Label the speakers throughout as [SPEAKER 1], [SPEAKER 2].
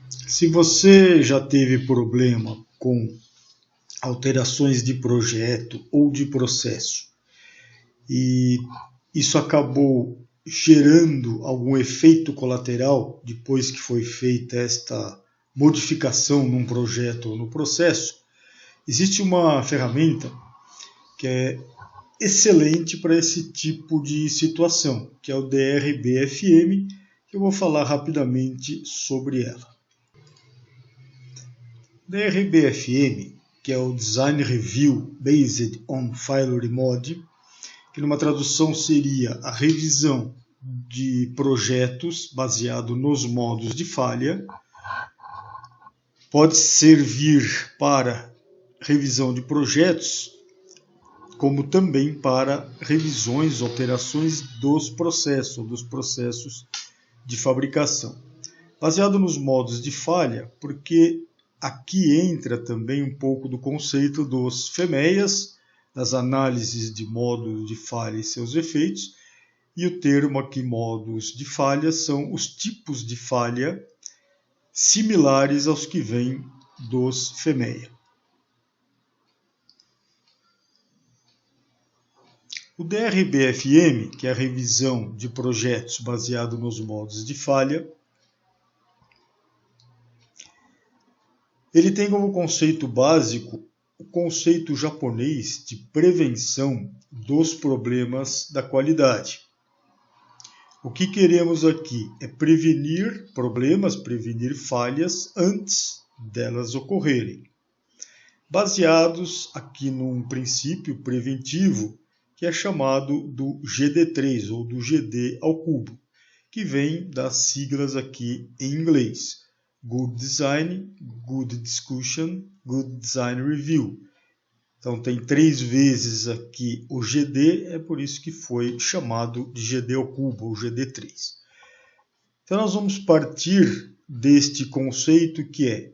[SPEAKER 1] Se você já teve problema com alterações de projeto ou de processo e isso acabou gerando algum efeito colateral depois que foi feita esta modificação num projeto ou no processo, existe uma ferramenta que é excelente para esse tipo de situação, que é o DRBFM, que eu vou falar rapidamente sobre ela. DRBFM, que é o Design Review Based on Failure Mode, que numa tradução seria a revisão de projetos baseado nos modos de falha, pode servir para revisão de projetos, como também para revisões, alterações dos processos de fabricação. Baseado nos modos de falha, porque aqui entra também um pouco do conceito dos FMEAs, das análises de modos de falha e seus efeitos, e o termo aqui modos de falha são os tipos de falha similares aos que vêm dos FMEA. O DRBFM, que é a revisão de projetos baseado nos modos de falha, ele tem como conceito básico o conceito japonês de prevenção dos problemas da qualidade. O que queremos aqui é prevenir problemas, prevenir falhas antes delas ocorrerem, baseados aqui num princípio preventivo que é chamado do GD3 ou do GD ao cubo, que vem das siglas aqui em inglês. Good Design, Good Discussion, Good Design Review. Então tem 3 vezes aqui o GD, é por isso que foi chamado de GD ao cubo, ou GD3. Então nós vamos partir deste conceito que é: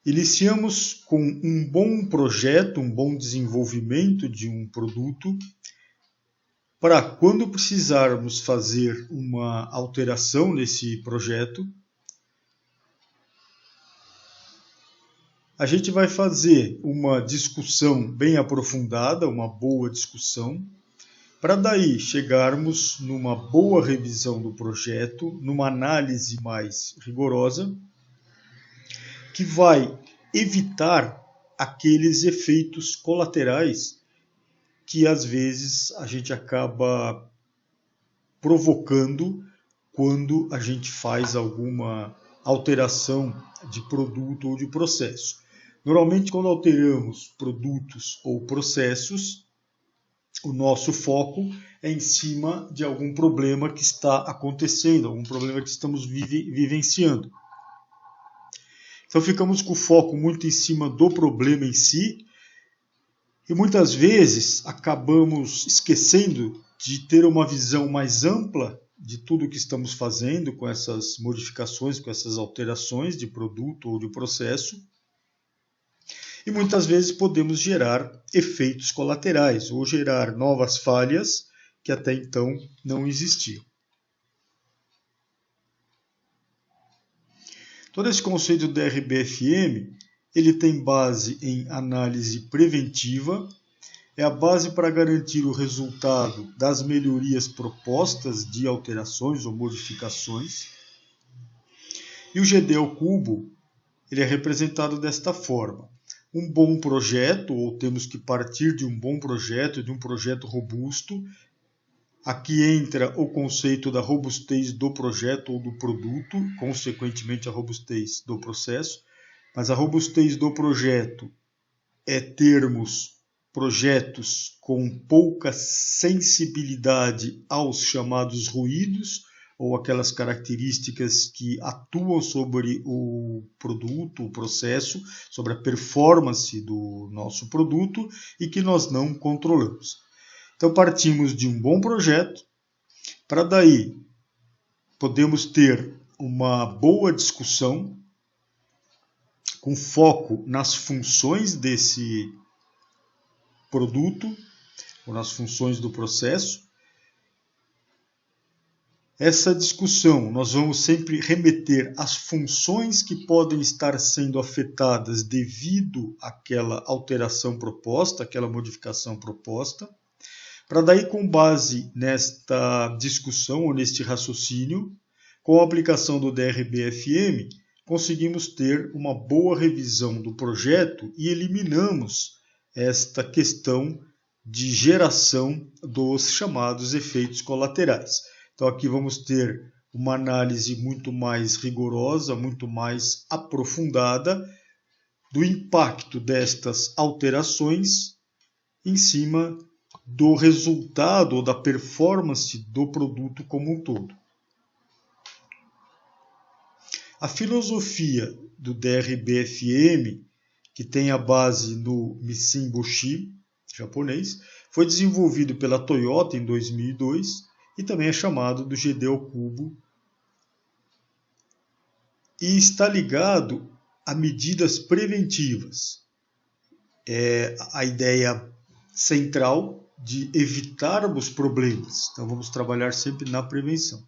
[SPEAKER 1] iniciamos com um bom projeto, um bom desenvolvimento de um produto, para quando precisarmos fazer uma alteração nesse projeto, a gente vai fazer uma discussão bem aprofundada, uma boa discussão, para daí chegarmos numa boa revisão do projeto, numa análise mais rigorosa, que vai evitar aqueles efeitos colaterais que às vezes a gente acaba provocando quando a gente faz alguma alteração de produto ou de processo. Normalmente, quando alteramos produtos ou processos, o nosso foco é em cima de algum problema que está acontecendo, algum problema que estamos vivenciando. Então ficamos com o foco muito em cima do problema em si e muitas vezes acabamos esquecendo de ter uma visão mais ampla de tudo o que estamos fazendo com essas modificações, com essas alterações de produto ou de processo. E muitas vezes podemos gerar efeitos colaterais ou gerar novas falhas que até então não existiam. Todo esse conceito do DRBFM, ele tem base em análise preventiva, é a base para garantir o resultado das melhorias propostas de alterações ou modificações. E o GD ao cubo, ele é representado desta forma: um bom projeto, ou temos que partir de um bom projeto, de um projeto robusto. Aqui entra o conceito da robustez do projeto ou do produto, consequentemente a robustez do processo. Mas a robustez do projeto é termos projetos com pouca sensibilidade aos chamados ruídos, ou aquelas características que atuam sobre o produto, o processo, sobre a performance do nosso produto e que nós não controlamos. Então partimos de um bom projeto, para daí podemos ter uma boa discussão com foco nas funções desse produto ou nas funções do processo. Essa discussão nós vamos sempre remeter às funções que podem estar sendo afetadas devido àquela alteração proposta, àquela modificação proposta, para daí, com base nesta discussão ou neste raciocínio, com a aplicação do DRB-FM, conseguimos ter uma boa revisão do projeto e eliminamos esta questão de geração dos chamados efeitos colaterais. Então aqui vamos ter uma análise muito mais rigorosa, muito mais aprofundada do impacto destas alterações em cima do resultado ou da performance do produto como um todo. A filosofia do DRB-FM, que tem a base no Mitsubishi japonês, foi desenvolvido pela Toyota em 2002 e também é chamado do GD ao cubo e está ligado a medidas preventivas. É a ideia central de evitarmos problemas. Então vamos trabalhar sempre na prevenção.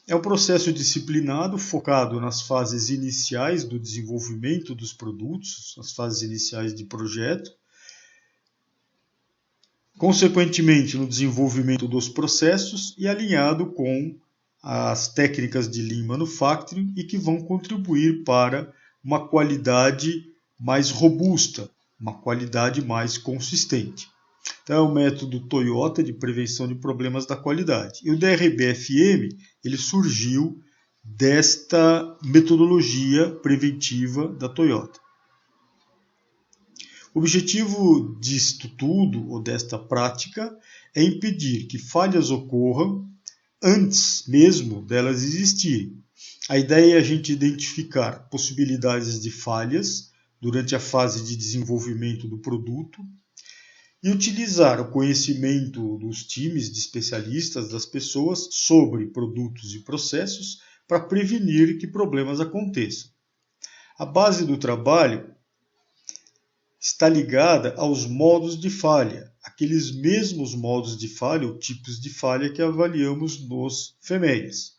[SPEAKER 1] É um processo disciplinado, focado nas fases iniciais do desenvolvimento dos produtos, nas fases iniciais de projeto, consequentemente no desenvolvimento dos processos e alinhado com as técnicas de Lean Manufacturing e que vão contribuir para uma qualidade mais robusta, uma qualidade mais consistente. Então é o método Toyota de prevenção de problemas da qualidade. E o DRB-FM ele surgiu desta metodologia preventiva da Toyota. O objetivo disto tudo, ou desta prática, é impedir que falhas ocorram antes mesmo delas existirem. A ideia é a gente identificar possibilidades de falhas durante a fase de desenvolvimento do produto e utilizar o conhecimento dos times de especialistas, das pessoas, sobre produtos e processos para prevenir que problemas aconteçam. A base do trabalho está ligada aos modos de falha, aqueles mesmos modos de falha ou tipos de falha que avaliamos nos FMEAs.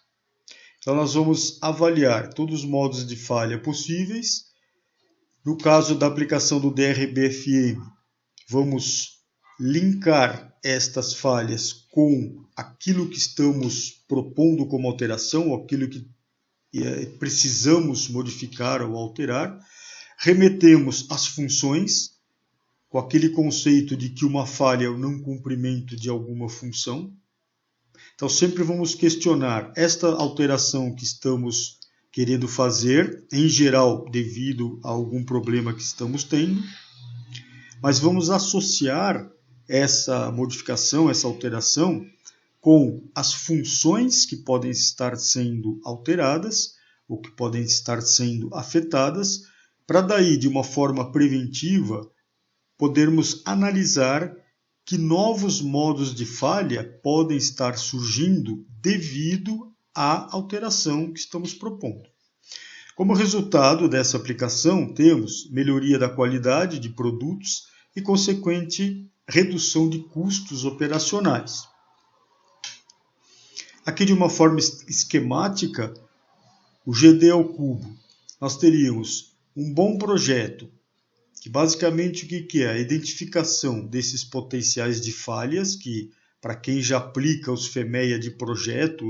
[SPEAKER 1] Então nós vamos avaliar todos os modos de falha possíveis. No caso da aplicação do DRB-FM, vamos linkar estas falhas com aquilo que estamos propondo como alteração, ou aquilo que precisamos modificar ou alterar. Remetemos às funções, com aquele conceito de que uma falha é o não cumprimento de alguma função. Então sempre vamos questionar esta alteração que estamos querendo fazer, em geral devido a algum problema que estamos tendo, mas vamos associar essa modificação, essa alteração, com as funções que podem estar sendo alteradas ou que podem estar sendo afetadas, para daí, de uma forma preventiva, podermos analisar que novos modos de falha podem estar surgindo devido à alteração que estamos propondo. Como resultado dessa aplicação, temos melhoria da qualidade de produtos e consequente redução de custos operacionais. Aqui, de uma forma esquemática, o GD ao cubo, nós teríamos um bom projeto, que basicamente o que é? A identificação desses potenciais de falhas, que para quem já aplica os FMEA de projeto,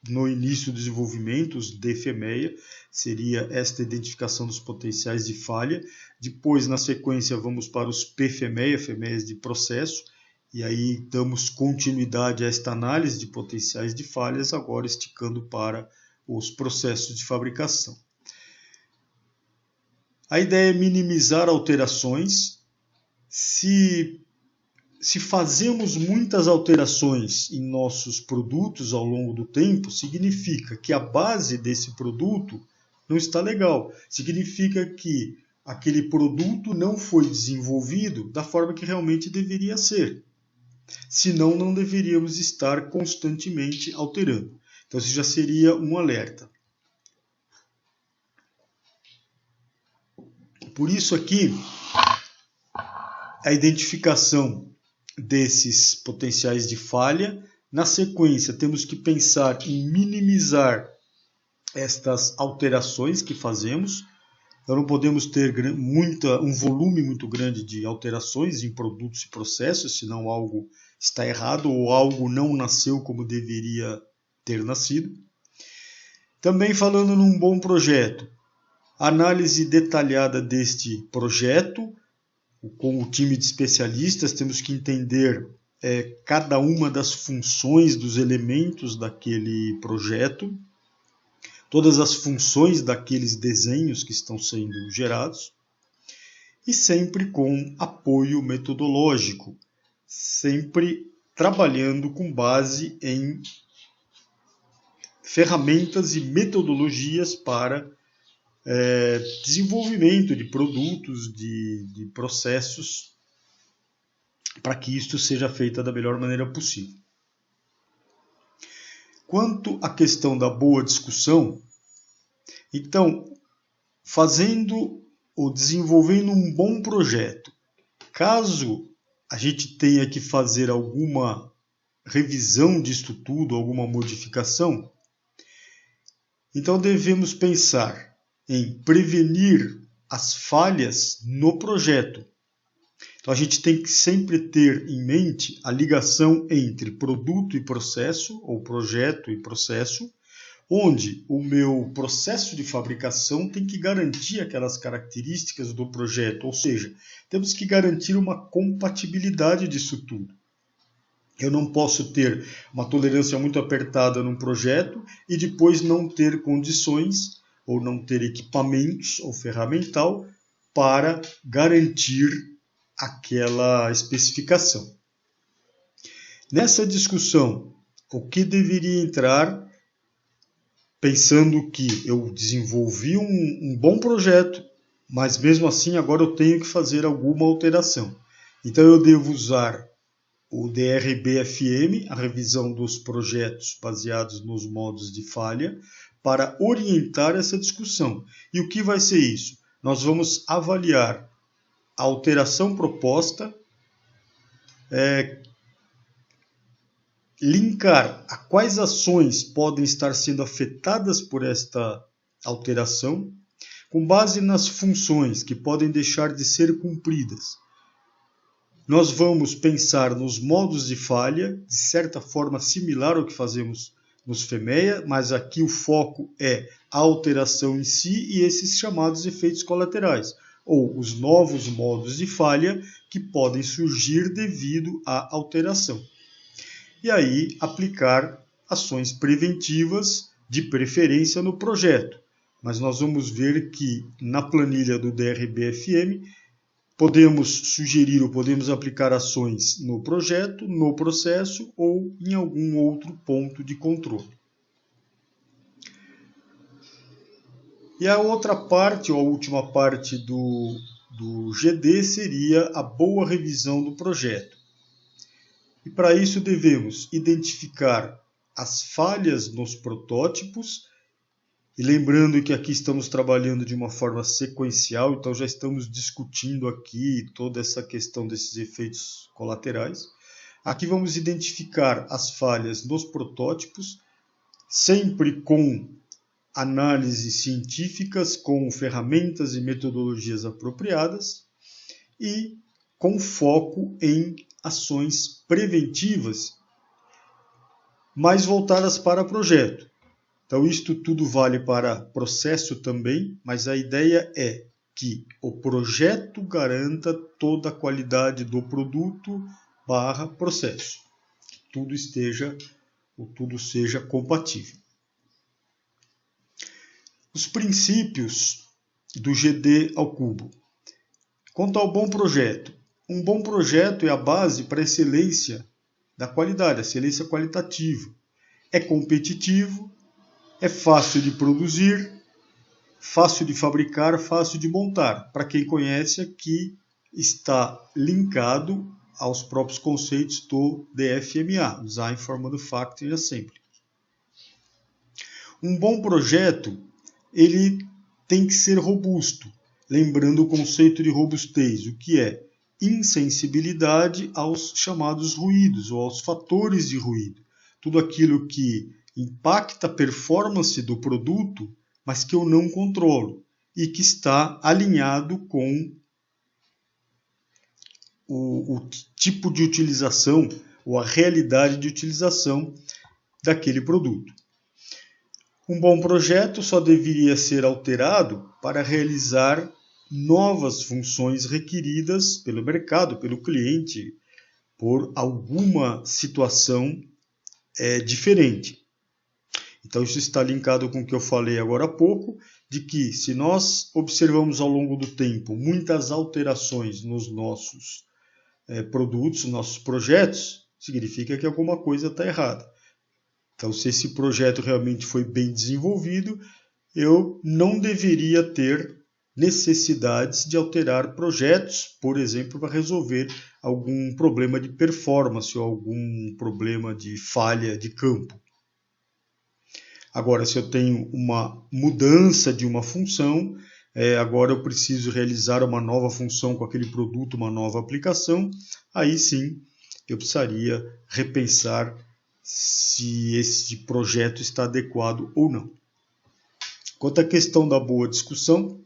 [SPEAKER 1] no início do desenvolvimento, os DFMEA, seria esta identificação dos potenciais de falha. Depois, na sequência, vamos para os PFMEA, FMEAs de processo, e aí damos continuidade a esta análise de potenciais de falhas, agora esticando para os processos de fabricação. A ideia é minimizar alterações. Se fazemos muitas alterações em nossos produtos ao longo do tempo, significa que a base desse produto não está legal. Significa que aquele produto não foi desenvolvido da forma que realmente deveria ser. Senão, não deveríamos estar constantemente alterando. Então, isso já seria um alerta. Por isso aqui, a identificação desses potenciais de falha Na sequência, temos que pensar em minimizar estas alterações que fazemos. Então, não podemos ter um volume muito grande de alterações em produtos e processos, senão algo está errado ou algo não nasceu como deveria ter nascido. Também falando num bom projeto, análise detalhada deste projeto, com o time de especialistas, temos que entender cada uma das funções dos elementos daquele projeto, todas as funções daqueles desenhos que estão sendo gerados, e sempre com apoio metodológico, sempre trabalhando com base em ferramentas e metodologias para desenvolvimento de produtos, de processos, para que isto seja feito da melhor maneira possível. Quanto à questão da boa discussão, então, fazendo ou desenvolvendo um bom projeto, caso a gente tenha que fazer alguma revisão disto tudo, alguma modificação, então devemos pensar em prevenir as falhas no projeto. Então a gente tem que sempre ter em mente a ligação entre produto e processo, ou projeto e processo, onde o meu processo de fabricação tem que garantir aquelas características do projeto, ou seja, temos que garantir uma compatibilidade disso tudo. Eu não posso ter uma tolerância muito apertada num projeto e depois não ter condições ou não ter equipamentos ou ferramental para garantir aquela especificação. Nessa discussão, o que deveria entrar, pensando que eu desenvolvi um bom projeto, mas mesmo assim agora eu tenho que fazer alguma alteração. Então eu devo usar o DRB-FM, a revisão dos projetos baseados nos modos de falha, para orientar essa discussão. E o que vai ser isso? Nós vamos avaliar a alteração proposta, linkar a quais ações podem estar sendo afetadas por esta alteração, com base nas funções que podem deixar de ser cumpridas. Nós vamos pensar nos modos de falha, de certa forma similar ao que fazemos nos FEMEA, mas aqui o foco é a alteração em si e esses chamados efeitos colaterais, ou os novos modos de falha que podem surgir devido à alteração. E aí aplicar ações preventivas, de preferência no projeto. Mas nós vamos ver que na planilha do DRB-FM podemos sugerir ou podemos aplicar ações no projeto, no processo ou em algum outro ponto de controle. E a outra parte, ou a última parte do GD seria a boa revisão do projeto. E para isso devemos identificar as falhas nos protótipos, e lembrando que aqui estamos trabalhando de uma forma sequencial, então já estamos discutindo aqui toda essa questão desses efeitos colaterais. Aqui vamos identificar as falhas nos protótipos, sempre com análises científicas, com ferramentas e metodologias apropriadas e com foco em ações preventivas, mais voltadas para projeto. Então, isto tudo vale para processo também, mas a ideia é que o projeto garanta toda a qualidade do produto / processo. Que tudo seja compatível. Os princípios do GD ao cubo. Quanto ao bom projeto. Um bom projeto é a base para a excelência da qualidade, a excelência qualitativa. É competitivo, é fácil de produzir, fácil de fabricar, fácil de montar. Para quem conhece, aqui está linkado aos próprios conceitos do DFMA, Design for Manufacturing Assembly. Um bom projeto, ele tem que ser robusto, lembrando o conceito de robustez, o que é insensibilidade aos chamados ruídos ou aos fatores de ruído. tudo aquilo que impacta a performance do produto, mas que eu não controlo e que está alinhado com o tipo de utilização ou a realidade de utilização daquele produto. Um bom projeto só deveria ser alterado para realizar novas funções requeridas pelo mercado, pelo cliente, por alguma situação diferente. Então, isso está linkado com o que eu falei agora há pouco, de que se nós observamos ao longo do tempo muitas alterações nos nossos produtos, nossos projetos, significa que alguma coisa está errada. Então, se esse projeto realmente foi bem desenvolvido, eu não deveria ter necessidades de alterar projetos, por exemplo, para resolver algum problema de performance ou algum problema de falha de campo. Agora, se eu tenho uma mudança de uma função, agora eu preciso realizar uma nova função com aquele produto, uma nova aplicação, aí sim eu precisaria repensar se esse projeto está adequado ou não. Quanto à questão da boa discussão,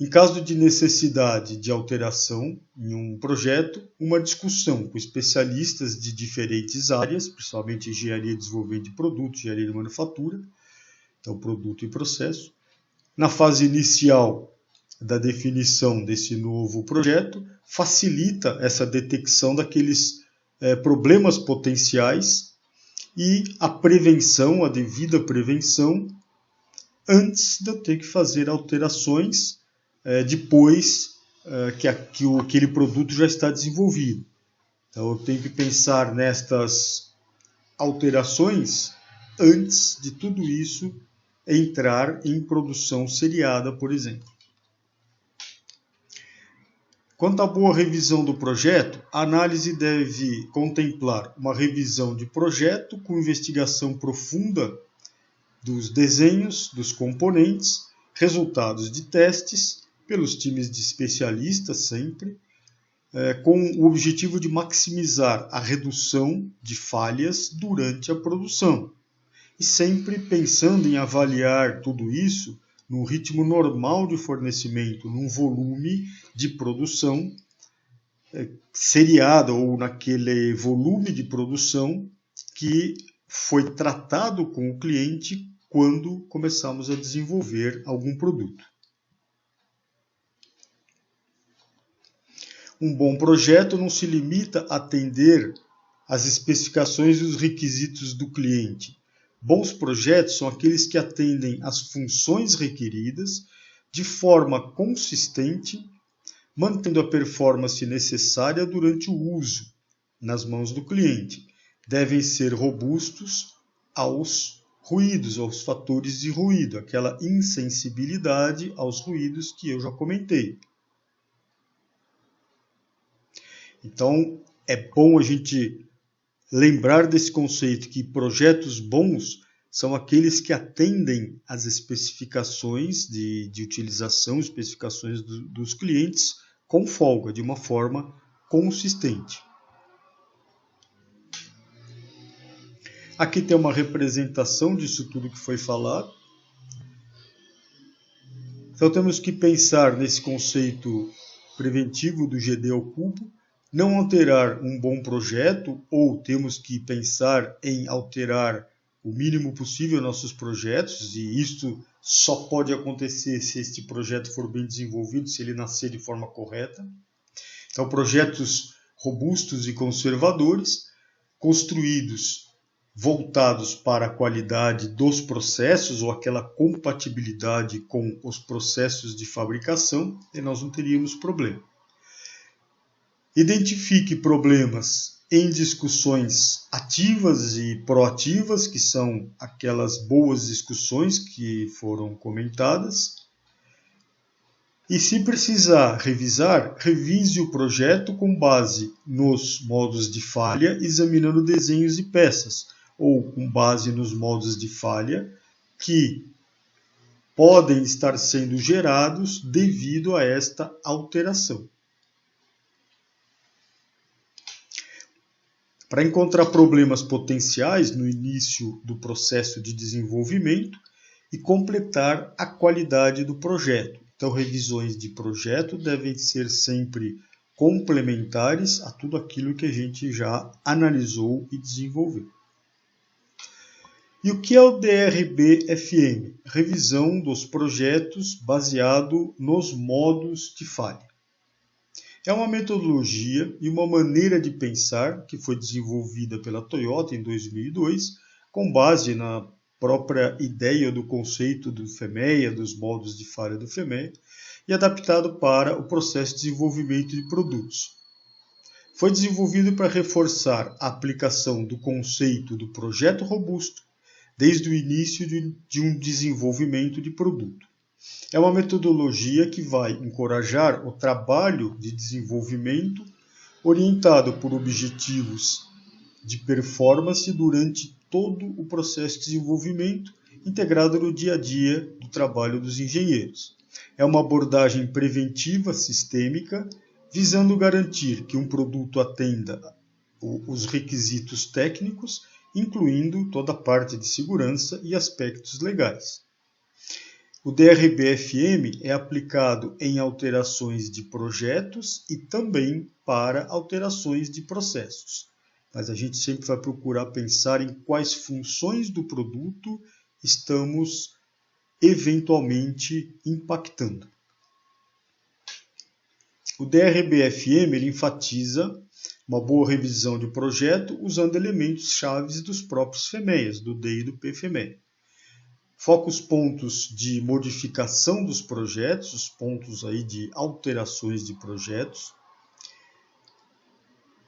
[SPEAKER 1] em caso de necessidade de alteração em um projeto, uma discussão com especialistas de diferentes áreas, principalmente engenharia de desenvolvimento de produtos, engenharia de manufatura, então produto e processo. Na fase inicial da definição desse novo projeto, facilita essa detecção daqueles problemas potenciais e a prevenção, a devida prevenção, antes de eu ter que fazer alterações depois que aquele produto já está desenvolvido. Então eu tenho que pensar nestas alterações antes de tudo isso entrar em produção seriada, por exemplo. Quanto à boa revisão do projeto, a análise deve contemplar uma revisão de projeto com investigação profunda dos desenhos, dos componentes, resultados de testes, pelos times de especialistas sempre, com o objetivo de maximizar a redução de falhas durante a produção. E sempre pensando em avaliar tudo isso num ritmo normal de fornecimento, num volume de produção seriada ou naquele volume de produção que foi tratado com o cliente quando começamos a desenvolver algum produto. Um bom projeto não se limita a atender às especificações e os requisitos do cliente. Bons projetos são aqueles que atendem às funções requeridas de forma consistente, mantendo a performance necessária durante o uso nas mãos do cliente. Devem ser robustos aos ruídos, aos fatores de ruído, aquela insensibilidade aos ruídos que eu já comentei. Então, é bom a gente lembrar desse conceito que projetos bons são aqueles que atendem às especificações de utilização, especificações dos clientes com folga, de uma forma consistente. Aqui tem uma representação disso tudo que foi falado. Então temos que pensar nesse conceito preventivo do GD ao cubo, não alterar um bom projeto, ou temos que pensar em alterar o mínimo possível nossos projetos, e isto só pode acontecer se este projeto for bem desenvolvido, se ele nascer de forma correta. Então, projetos robustos e conservadores, construídos, voltados para a qualidade dos processos, ou aquela compatibilidade com os processos de fabricação, e nós não teríamos problema. Identifique problemas em discussões ativas e proativas, que são aquelas boas discussões que foram comentadas. E se precisar revisar, revise o projeto com base nos modos de falha, examinando desenhos e peças, ou com base nos modos de falha que podem estar sendo gerados devido a esta alteração. para encontrar problemas potenciais no início do processo de desenvolvimento e completar a qualidade do projeto. Então, revisões de projeto devem ser sempre complementares a tudo aquilo que a gente já analisou e desenvolveu. E o que é o DRB-FM? Revisão dos projetos baseado nos modos de falha. É uma metodologia e uma maneira de pensar que foi desenvolvida pela Toyota em 2002, com base na própria ideia do conceito do FMEA, dos modos de falha do FMEA, e adaptado para o processo de desenvolvimento de produtos. Foi desenvolvido para reforçar a aplicação do conceito do projeto robusto desde o início de um desenvolvimento de produto. É uma metodologia que vai encorajar o trabalho de desenvolvimento orientado por objetivos de performance durante todo o processo de desenvolvimento, integrado no dia a dia do trabalho dos engenheiros. É uma abordagem preventiva sistêmica, visando garantir que um produto atenda os requisitos técnicos, incluindo toda a parte de segurança e aspectos legais. O DRB-FM é aplicado em alterações de projetos e também para alterações de processos. Mas a gente sempre vai procurar pensar em quais funções do produto estamos eventualmente impactando. O DRB-FM ele enfatiza uma boa revisão de projeto usando elementos chaves dos próprios FMEAs, do D e do PFMEA. Foca os pontos de modificação dos projetos, os pontos aí de alterações de projetos,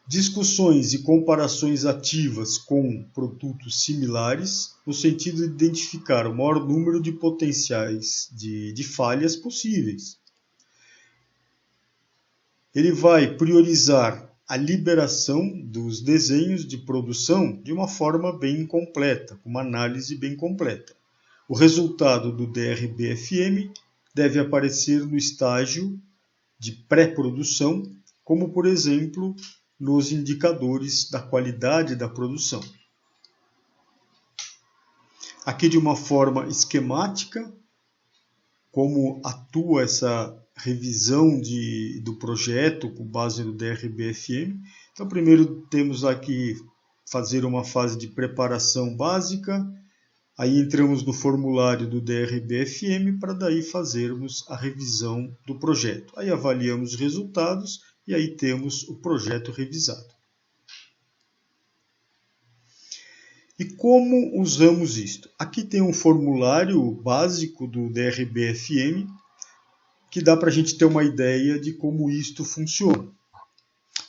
[SPEAKER 1] discussões e comparações ativas com produtos similares, no sentido de identificar o maior número de potenciais de falhas possíveis. Ele vai priorizar a liberação dos desenhos de produção de uma forma bem completa, com uma análise bem completa. O resultado do DRB-FM deve aparecer no estágio de pré-produção, como, por exemplo, nos indicadores da qualidade da produção. Aqui, de uma forma esquemática, como atua essa revisão do projeto com base no DRB-FM. Então, primeiro temos aqui fazer uma fase de preparação básica, aí entramos no formulário do DRB-FM para daí fazermos a revisão do projeto. Aí avaliamos os resultados e aí temos o projeto revisado. E como usamos isto? Aqui tem um formulário básico do DRB-FM que dá para a gente ter uma ideia de como isto funciona.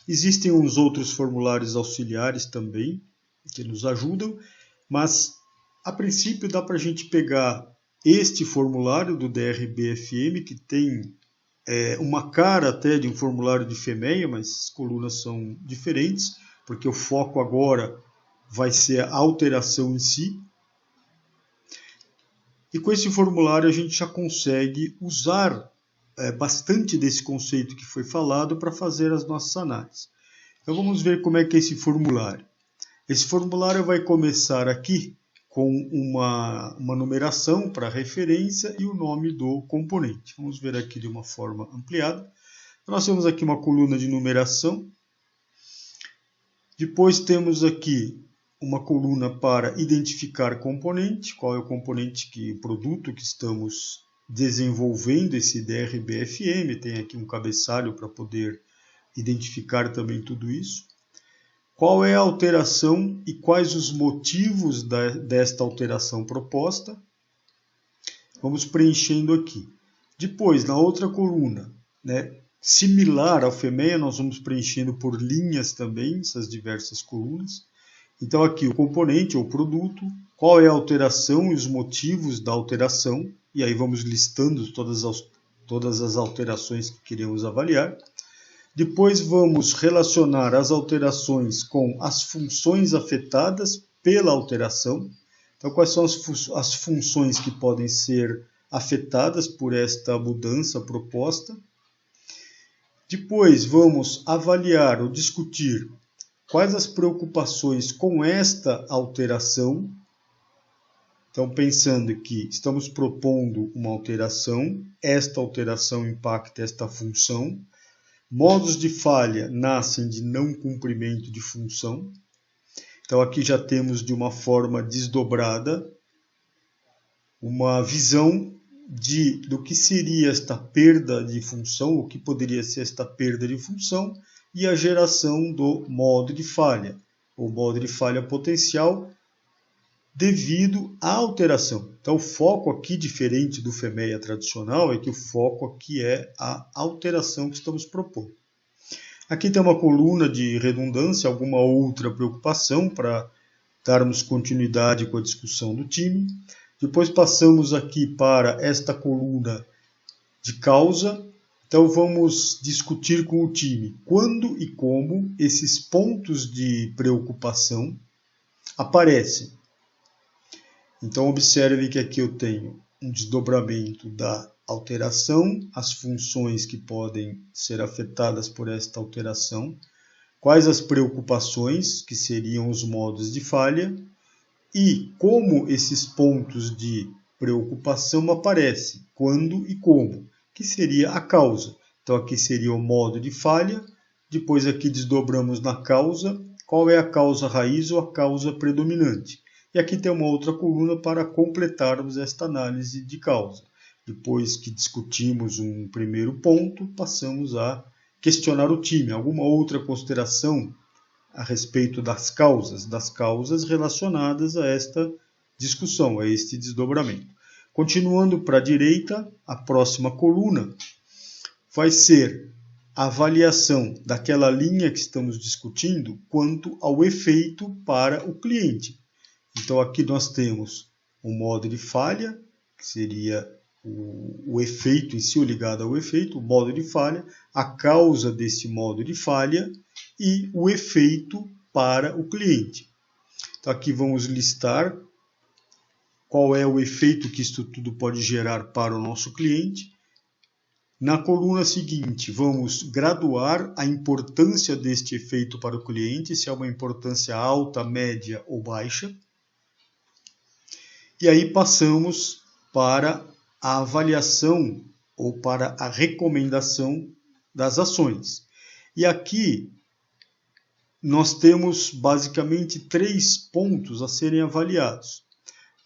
[SPEAKER 1] Existem uns outros formulários auxiliares também que nos ajudam, mas a princípio dá para a gente pegar este formulário do DRB-FM, que tem uma cara até de um formulário de FMEA, mas as colunas são diferentes, porque o foco agora vai ser a alteração em si. E com esse formulário a gente já consegue usar bastante desse conceito que foi falado para fazer as nossas análises. Então vamos ver como é que é esse formulário. Esse formulário vai começar aqui com uma numeração para referência e o nome do componente. Vamos ver aqui de uma forma ampliada. Nós temos aqui uma coluna de numeração. Depois temos aqui uma coluna para identificar componente, qual é o componente o produto que estamos desenvolvendo, esse DRB-FM, tem aqui um cabeçalho para poder identificar também tudo isso. Qual é a alteração e quais os motivos desta alteração proposta? Vamos preenchendo aqui. Depois, na outra coluna, similar ao FMEA, nós vamos preenchendo por linhas também, essas diversas colunas. Então aqui o componente ou produto, qual é a alteração e os motivos da alteração, e aí vamos listando todas as alterações que queremos avaliar. Depois vamos relacionar as alterações com as funções afetadas pela alteração. Então, quais são as funções que podem ser afetadas por esta mudança proposta? Depois vamos avaliar ou discutir quais as preocupações com esta alteração. Então, pensando que estamos propondo uma alteração, esta alteração impacta esta função. Modos de falha nascem de não cumprimento de função. Então, aqui já temos de uma forma desdobrada uma visão do que seria esta perda de função, o que poderia ser esta perda de função, e a geração do modo de falha, ou modo de falha potencial, devido à alteração. Então, o foco aqui, diferente do FEMEA tradicional, é que o foco aqui é a alteração que estamos propondo. Aqui tem uma coluna de redundância, alguma outra preocupação para darmos continuidade com a discussão do time. Depois passamos aqui para esta coluna de causa. Então vamos discutir com o time quando e como esses pontos de preocupação aparecem. Então observe que aqui eu tenho um desdobramento da alteração, as funções que podem ser afetadas por esta alteração, quais as preocupações, que seriam os modos de falha, e como esses pontos de preocupação aparecem, quando e como, que seria a causa. Então aqui seria o modo de falha, depois aqui desdobramos na causa, qual é a causa raiz ou a causa predominante. E aqui tem uma outra coluna para completarmos esta análise de causa. Depois que discutimos um primeiro ponto, passamos a questionar o time. Alguma outra consideração a respeito das causas relacionadas a esta discussão, a este desdobramento. Continuando para a direita, a próxima coluna vai ser a avaliação daquela linha que estamos discutindo quanto ao efeito para o cliente. Então aqui nós temos o modo de falha, que seria o efeito em si, o ligado ao efeito, o modo de falha, a causa desse modo de falha e o efeito para o cliente. Então aqui vamos listar qual é o efeito que isto tudo pode gerar para o nosso cliente. Na coluna seguinte, vamos graduar a importância deste efeito para o cliente, se é uma importância alta, média ou baixa. E aí passamos para a avaliação ou para a recomendação das ações. E aqui nós temos basicamente 3 pontos a serem avaliados.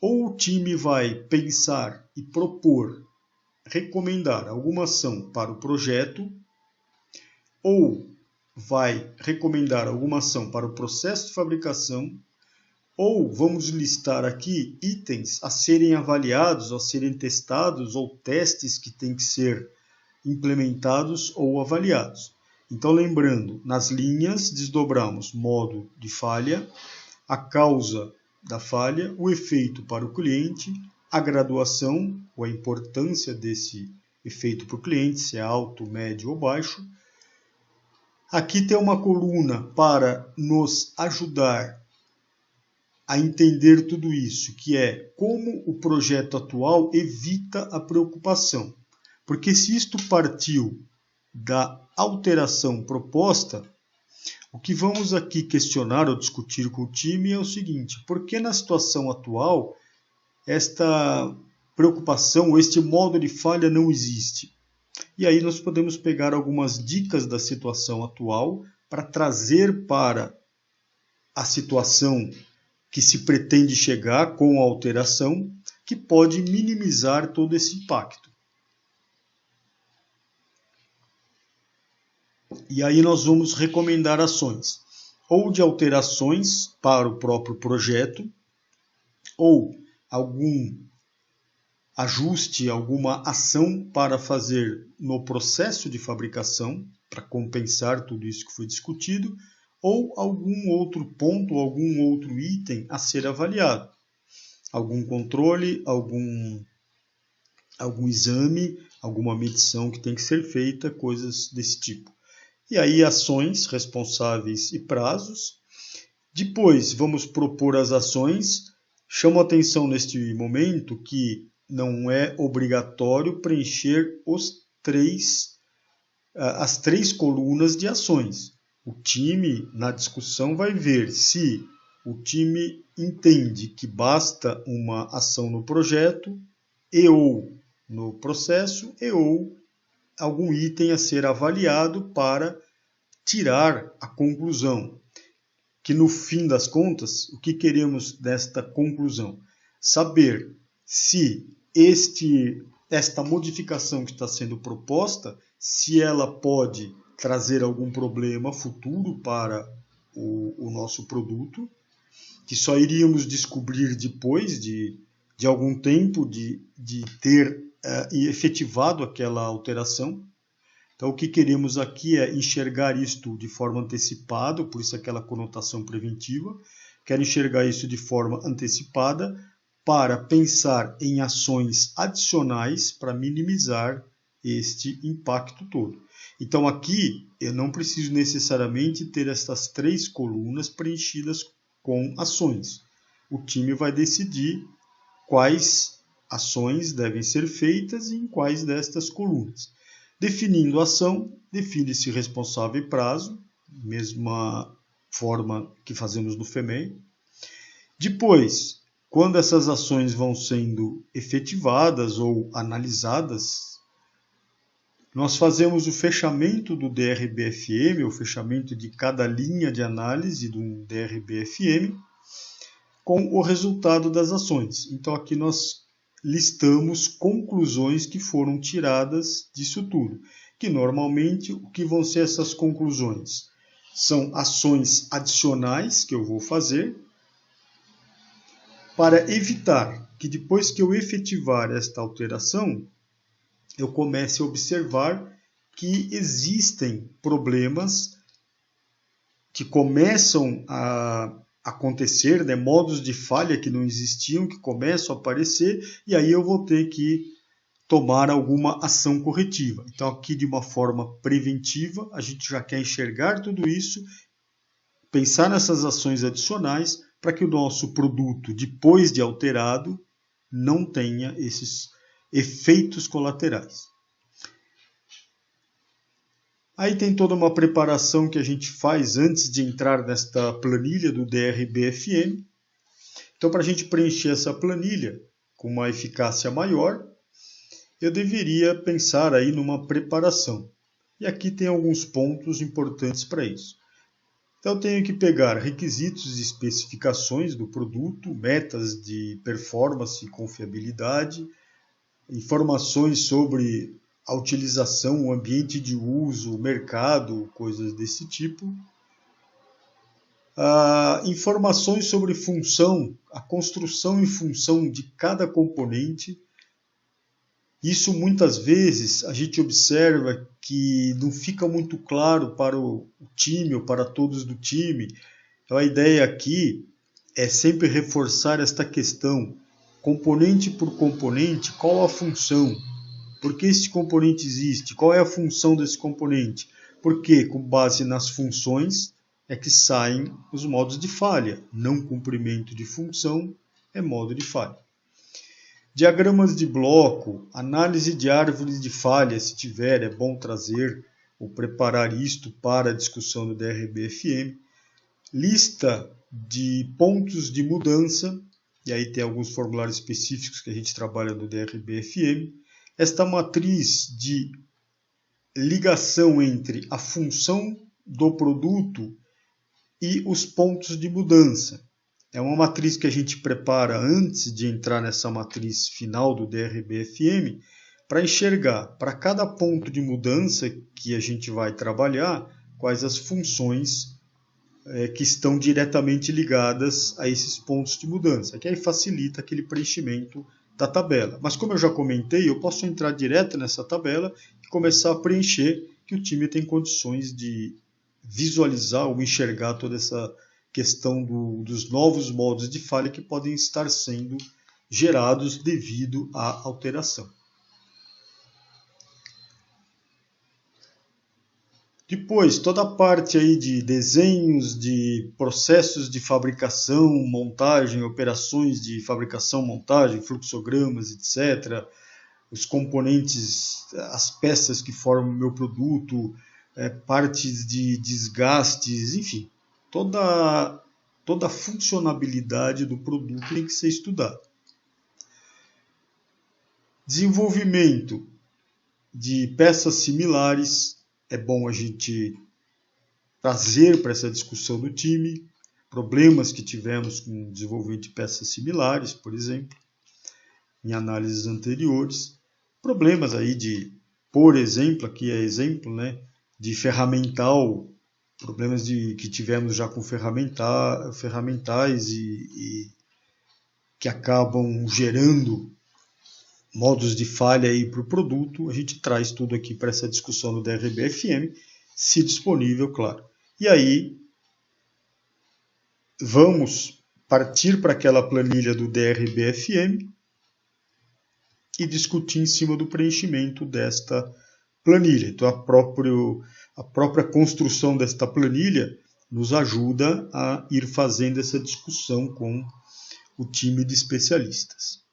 [SPEAKER 1] Ou o time vai pensar e propor, recomendar alguma ação para o projeto, ou vai recomendar alguma ação para o processo de fabricação, ou vamos listar aqui itens a serem avaliados, a serem testados, ou testes que têm que ser implementados ou avaliados. Então, lembrando, nas linhas desdobramos modo de falha, a causa da falha, o efeito para o cliente, a graduação, ou a importância desse efeito para o cliente, se é alto, médio ou baixo. Aqui tem uma coluna para nos ajudar a entender tudo isso, que é como o projeto atual evita a preocupação. Porque se isto partiu da alteração proposta, o que vamos aqui questionar ou discutir com o time é o seguinte: por que na situação atual esta preocupação ou este modo de falha não existe? E aí nós podemos pegar algumas dicas da situação atual para trazer para a situação que se pretende chegar com a alteração, que pode minimizar todo esse impacto. E aí nós vamos recomendar ações, ou de alterações para o próprio projeto, ou algum ajuste, alguma ação para fazer no processo de fabricação, para compensar tudo isso que foi discutido, ou algum outro ponto, algum outro item a ser avaliado. Algum controle, algum exame, alguma medição que tem que ser feita, coisas desse tipo. E aí ações, responsáveis e prazos. Depois vamos propor as ações. Chamo a atenção neste momento que não é obrigatório preencher as 3 colunas de ações. O time, na discussão, vai ver se o time entende que basta uma ação no projeto e ou no processo e ou algum item a ser avaliado para tirar a conclusão. Que no fim das contas, o que queremos desta conclusão? Saber se esta modificação que está sendo proposta, se ela pode trazer algum problema futuro para o nosso produto, que só iríamos descobrir depois de algum tempo de ter efetivado aquela alteração. Então, o que queremos aqui é enxergar isto de forma antecipada, por isso aquela conotação preventiva. Quero enxergar isso de forma antecipada para pensar em ações adicionais para minimizar este impacto todo. Então, aqui eu não preciso necessariamente ter estas 3 colunas preenchidas com ações. O time vai decidir quais ações devem ser feitas e em quais destas colunas. Definindo a ação, define-se responsável e prazo, mesma forma que fazemos no FEMEI. Depois, quando essas ações vão sendo efetivadas ou analisadas, nós fazemos o fechamento do DRBFM, o fechamento de cada linha de análise do DRBFM, com o resultado das ações. Então, aqui nós listamos conclusões que foram tiradas disso tudo. Que normalmente, o que vão ser essas conclusões? São ações adicionais que eu vou fazer para evitar que depois que eu efetivar esta alteração, eu comece a observar que existem problemas que começam a acontecer, né, modos de falha que não existiam, que começam a aparecer, e aí eu vou ter que tomar alguma ação corretiva. Então, aqui de uma forma preventiva, a gente já quer enxergar tudo isso, pensar nessas ações adicionais para que o nosso produto, depois de alterado, não tenha esses efeitos colaterais. Aí tem toda uma preparação que a gente faz antes de entrar nesta planilha do DRBFM. Então, para a gente preencher essa planilha com uma eficácia maior, eu deveria pensar aí numa preparação. E aqui tem alguns pontos importantes para isso. Então, eu tenho que pegar requisitos e especificações do produto, metas de performance e confiabilidade, informações sobre a utilização, o ambiente de uso, o mercado, coisas desse tipo. Informações sobre função, a construção e função de cada componente. Isso muitas vezes a gente observa que não fica muito claro para o time ou para todos do time. Então a ideia aqui é sempre reforçar esta questão, componente por componente, qual a função? Por que esse componente existe? Qual é a função desse componente? Porque, com base nas funções, é que saem os modos de falha. Não cumprimento de função é modo de falha. Diagramas de bloco, análise de árvore de falha, se tiver, é bom trazer ou preparar isto para a discussão do DRBFM. Lista de pontos de mudança, e aí tem alguns formulários específicos que a gente trabalha no DRBFM. Esta matriz de ligação entre a função do produto e os pontos de mudança. É uma matriz que a gente prepara antes de entrar nessa matriz final do DRBFM para enxergar para cada ponto de mudança que a gente vai trabalhar quais as funções que estão diretamente ligadas a esses pontos de mudança, que aí facilita aquele preenchimento da tabela. Mas como eu já comentei, eu posso entrar direto nessa tabela e começar a preencher, que o time tem condições de visualizar ou enxergar toda essa questão dos novos modos de falha que podem estar sendo gerados devido à alteração. Depois, toda a parte aí de desenhos, de processos de fabricação, montagem, operações de fabricação, montagem, fluxogramas, etc. Os componentes, as peças que formam o meu produto, partes de desgastes, enfim, toda a funcionalidade do produto tem que ser estudada. Desenvolvimento de peças similares, é bom a gente trazer para essa discussão do time, problemas que tivemos com o desenvolvimento de peças similares, por exemplo, em análises anteriores, problemas aí de, por exemplo, aqui é exemplo, né, de ferramental, problemas que tivemos já com ferramentais e que acabam gerando modos de falha para o produto. A gente traz tudo aqui para essa discussão do DRB-FM, se disponível, claro. E aí, vamos partir para aquela planilha do DRB-FM e discutir em cima do preenchimento desta planilha. Então, a própria construção desta planilha nos ajuda a ir fazendo essa discussão com o time de especialistas.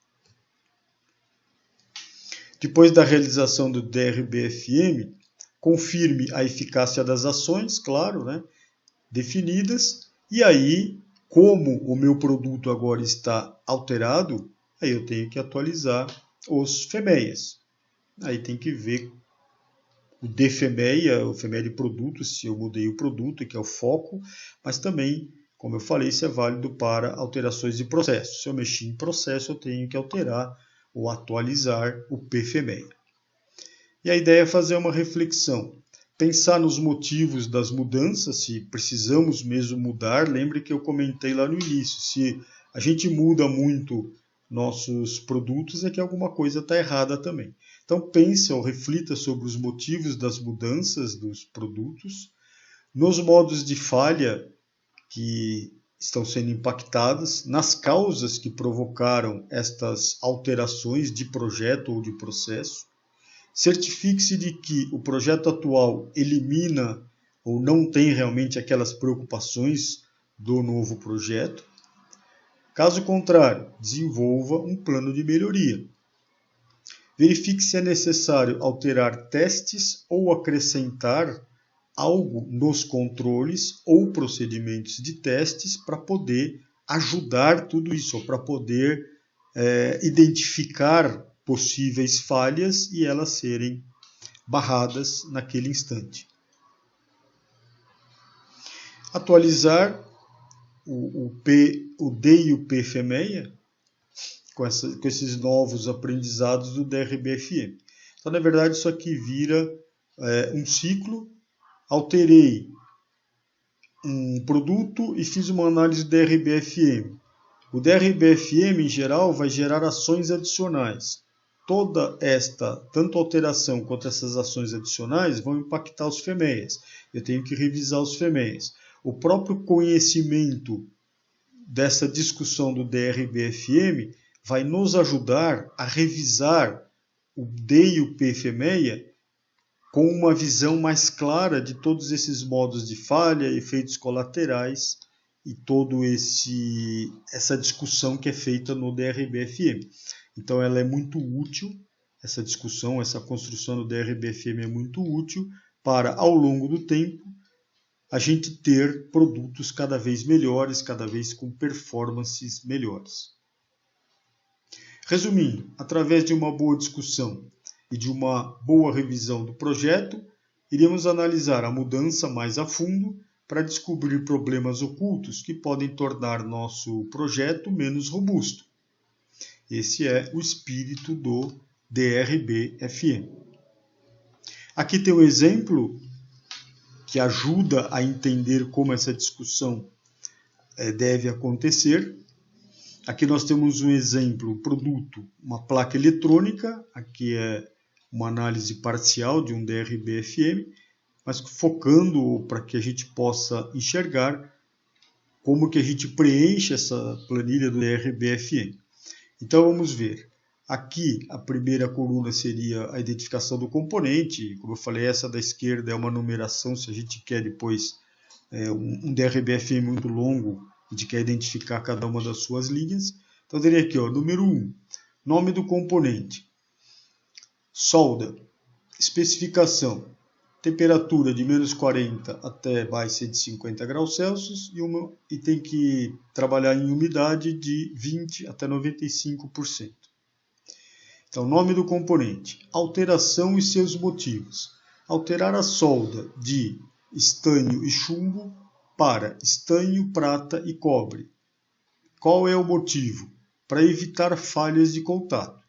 [SPEAKER 1] Depois da realização do DRB-FM, confirme a eficácia das ações, claro, né, definidas, e aí, como o meu produto agora está alterado, aí eu tenho que atualizar os FEMEIAs. Aí tem que ver o DFEMEIA, o FEMEIA de produto, se eu mudei o produto, que é o foco, mas também, como eu falei, isso é válido para alterações de processo. Se eu mexer em processo, eu tenho que alterar ou atualizar o PFEMEIA. E a ideia é fazer uma reflexão, pensar nos motivos das mudanças, se precisamos mesmo mudar. Lembre que eu comentei lá no início, se a gente muda muito nossos produtos, é que alguma coisa está errada também. Então pense ou reflita sobre os motivos das mudanças dos produtos, nos modos de falha que estão sendo impactadas, nas causas que provocaram estas alterações de projeto ou de processo. Certifique-se de que o projeto atual elimina ou não tem realmente aquelas preocupações do novo projeto. Caso contrário, desenvolva um plano de melhoria. Verifique se é necessário alterar testes ou acrescentar algo nos controles ou procedimentos de testes para poder ajudar tudo isso, para poder identificar possíveis falhas e elas serem barradas naquele instante. Atualizar o D e o PFEMEIA com esses novos aprendizados do DRB-FM. Então, na verdade, isso aqui vira um ciclo. Alterei um produto e fiz uma análise do DRB-FM. O DRB-FM, em geral, vai gerar ações adicionais. Tanto alteração quanto essas ações adicionais vão impactar os FEMEIAs. Eu tenho que revisar os FEMEIAs. O próprio conhecimento dessa discussão do DRB-FM vai nos ajudar a revisar o D e o PFEMEIA com uma visão mais clara de todos esses modos de falha, efeitos colaterais e toda essa discussão que é feita no DRB-FM. Então ela é muito útil, essa discussão, essa construção do DRB-FM é muito útil para, ao longo do tempo, a gente ter produtos cada vez melhores, cada vez com performances melhores. Resumindo, através de uma boa discussão e de uma boa revisão do projeto, iremos analisar a mudança mais a fundo para descobrir problemas ocultos que podem tornar nosso projeto menos robusto. Esse é o espírito do DRB-FM. Aqui tem um exemplo que ajuda a entender como essa discussão deve acontecer. Aqui nós temos um exemplo, um produto, uma placa eletrônica. Aqui é uma análise parcial de um DRB-FM, mas focando para que a gente possa enxergar como que a gente preenche essa planilha do DRB-FM. Então vamos ver. Aqui a primeira coluna seria a identificação do componente. Como eu falei, essa da esquerda é uma numeração, se a gente quer depois um DRB-FM muito longo, a gente quer identificar cada uma das suas linhas. Então, eu teria aqui, número 1, nome do componente, solda, especificação, temperatura de menos 40 até mais 150 graus Celsius e tem que trabalhar em umidade de 20 até 95%. Então, nome do componente, alteração e seus motivos. Alterar a solda de estanho e chumbo para estanho, prata e cobre. Qual é o motivo? Para evitar falhas de contato.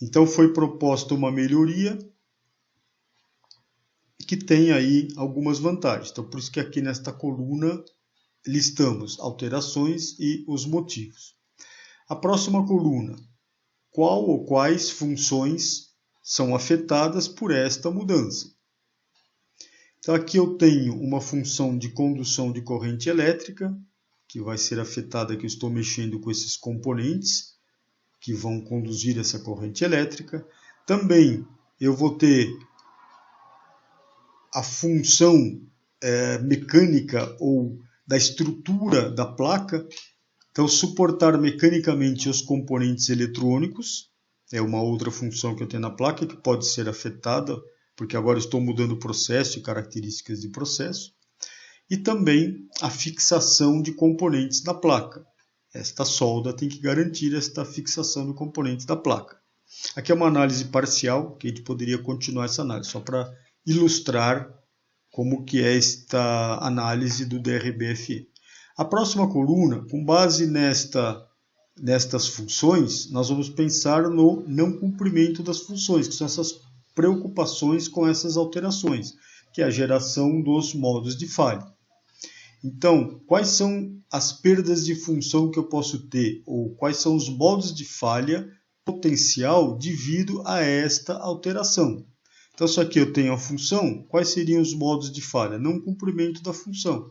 [SPEAKER 1] Então foi proposta uma melhoria que tem aí algumas vantagens. Então por isso que aqui nesta coluna listamos alterações e os motivos. A próxima coluna, qual ou quais funções são afetadas por esta mudança? Então aqui eu tenho uma função de condução de corrente elétrica, que vai ser afetada, que eu estou mexendo com esses componentes que vão conduzir essa corrente elétrica. Também eu vou ter a função mecânica ou da estrutura da placa. Então, suportar mecanicamente os componentes eletrônicos é uma outra função que eu tenho na placa que pode ser afetada, porque agora estou mudando o processo e características de processo. E também a fixação de componentes da placa. Esta solda tem que garantir esta fixação de componentes da placa. Aqui é uma análise parcial, que a gente poderia continuar essa análise, só para ilustrar como que é esta análise do DRB-FM. A próxima coluna, com base nestas funções, nós vamos pensar no não cumprimento das funções, que são essas preocupações com essas alterações, que é a geração dos modos de falha. Então, quais são as perdas de função que eu posso ter, ou quais são os modos de falha potencial devido a esta alteração? Então, se aqui eu tenho a função, quais seriam os modos de falha? Não cumprimento da função.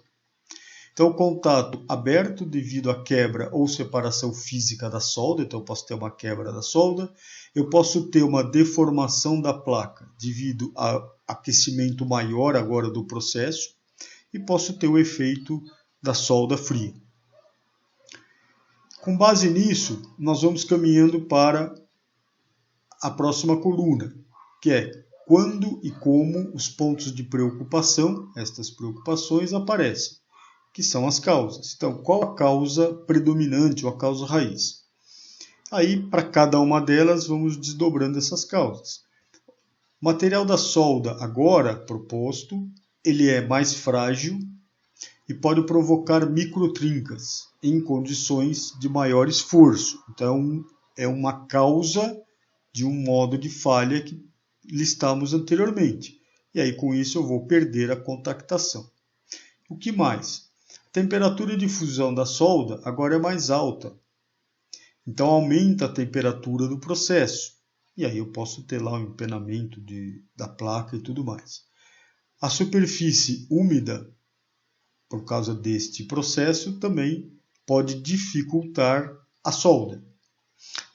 [SPEAKER 1] Então, o contato aberto devido à quebra ou separação física da solda, então eu posso ter uma quebra da solda, eu posso ter uma deformação da placa devido a aquecimento maior agora do processo, e posso ter o efeito da solda fria. Com base nisso, nós vamos caminhando para a próxima coluna, que é quando e como os pontos de preocupação, estas preocupações, aparecem, que são as causas. Então, qual a causa predominante ou a causa raiz? Aí, para cada uma delas, vamos desdobrando essas causas. O material da solda, agora proposto, ele é mais frágil e pode provocar microtrincas em condições de maior esforço. Então, é uma causa de um modo de falha que listamos anteriormente. E aí, com isso, eu vou perder a contactação. O que mais? A temperatura de fusão da solda agora é mais alta. Então, aumenta a temperatura do processo. E aí eu posso ter lá o empenamento da placa e tudo mais. A superfície úmida, por causa deste processo, também pode dificultar a solda.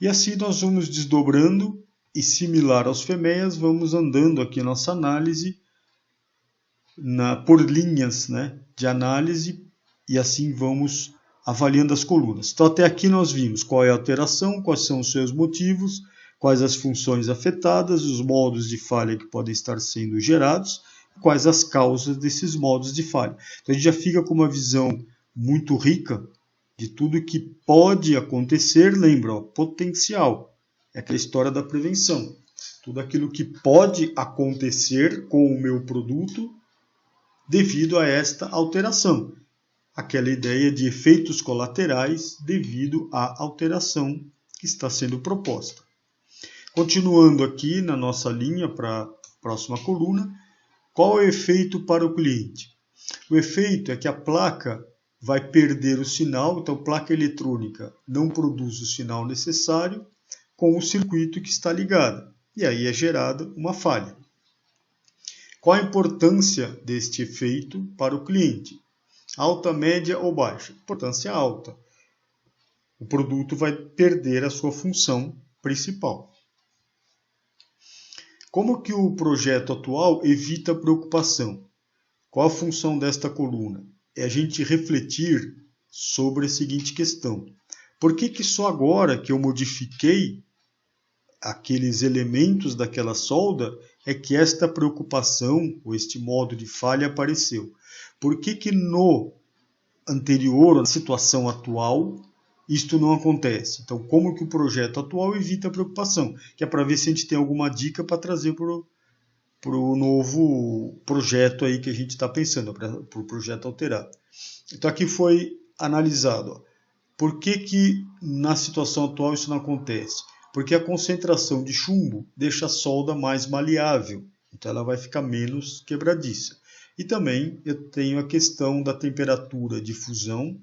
[SPEAKER 1] E assim nós vamos desdobrando e, similar aos FEMEAs, vamos andando aqui nossa análise por linhas, de análise, e assim vamos avaliando as colunas. Então até aqui nós vimos qual é a alteração, quais são os seus motivos, quais as funções afetadas, os modos de falha que podem estar sendo gerados, quais as causas desses modos de falha. Então a gente já fica com uma visão muito rica de tudo que pode acontecer. Lembra, potencial, é aquela história da prevenção. Tudo aquilo que pode acontecer com o meu produto devido a esta alteração. Aquela ideia de efeitos colaterais devido à alteração que está sendo proposta. Continuando aqui na nossa linha para a próxima coluna, qual é o efeito para o cliente? O efeito é que a placa vai perder o sinal, então a placa eletrônica não produz o sinal necessário com o circuito que está ligado, e aí é gerada uma falha. Qual a importância deste efeito para o cliente? Alta, média ou baixa? Importância alta. O produto vai perder a sua função principal. Como que o projeto atual evita preocupação? Qual a função desta coluna? É a gente refletir sobre a seguinte questão. Por que só agora que eu modifiquei aqueles elementos daquela solda, é que esta preocupação, ou este modo de falha apareceu. Por que no anterior, na situação atual, isto não acontece? Então, como que o projeto atual evita a preocupação? Que é para ver se a gente tem alguma dica para trazer para o novo projeto aí que a gente está pensando, para o projeto alterado. Então, aqui foi analisado. Ó, por que na situação atual isso não acontece? Porque a concentração de chumbo deixa a solda mais maleável, então ela vai ficar menos quebradiça. E também eu tenho a questão da temperatura de fusão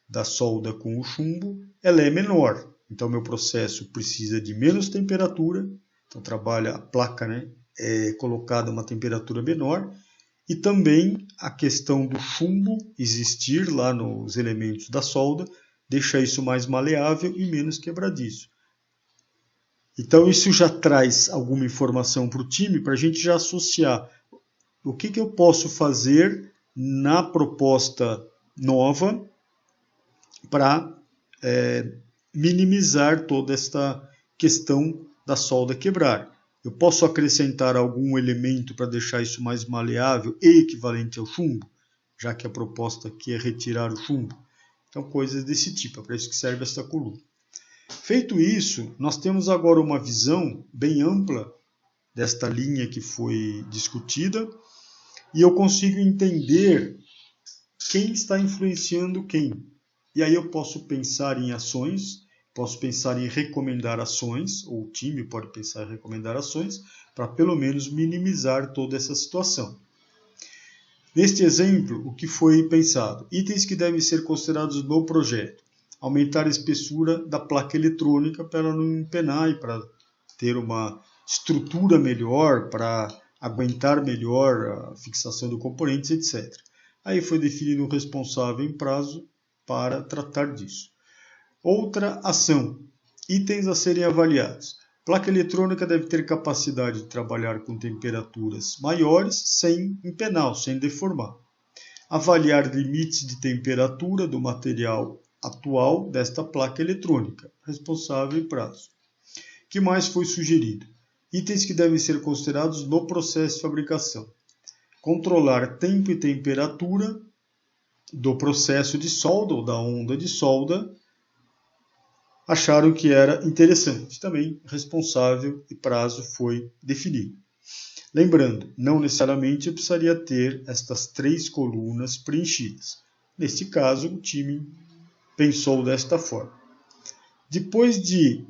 [SPEAKER 1] da solda com o chumbo, ela é menor. Então meu processo precisa de menos temperatura, então trabalha a placa, né, é colocada a uma temperatura menor, e também a questão do chumbo existir lá nos elementos da solda deixa isso mais maleável e menos quebradiço. Então isso já traz alguma informação para o time para a gente já associar o que eu posso fazer na proposta nova para minimizar toda esta questão da solda quebrar. Eu posso acrescentar algum elemento para deixar isso mais maleável e equivalente ao chumbo, já que a proposta aqui é retirar o chumbo. Então, coisas desse tipo, é para isso que serve esta coluna. Feito isso, nós temos agora uma visão bem ampla desta linha que foi discutida e eu consigo entender quem está influenciando quem. E aí eu posso pensar em ações, posso pensar em recomendar ações, ou o time pode pensar em recomendar ações, para pelo menos minimizar toda essa situação. Neste exemplo, o que foi pensado? Itens que devem ser considerados no projeto. Aumentar a espessura da placa eletrônica para ela não empenar e para ter uma estrutura melhor, para aguentar melhor a fixação de componentes, etc. Aí foi definido um responsável em prazo para tratar disso. Outra ação. Itens a serem avaliados. Placa eletrônica deve ter capacidade de trabalhar com temperaturas maiores sem empenar, sem deformar. Avaliar limites de temperatura do material atual desta placa eletrônica. Responsável e prazo. O que mais foi sugerido? Itens que devem ser considerados no processo de fabricação. Controlar tempo e temperatura do processo de solda ou da onda de solda. Acharam que era interessante. Também responsável e prazo foi definido. Lembrando, não necessariamente eu precisaria ter estas 3 colunas preenchidas. Neste caso, o time pensou desta forma. Depois de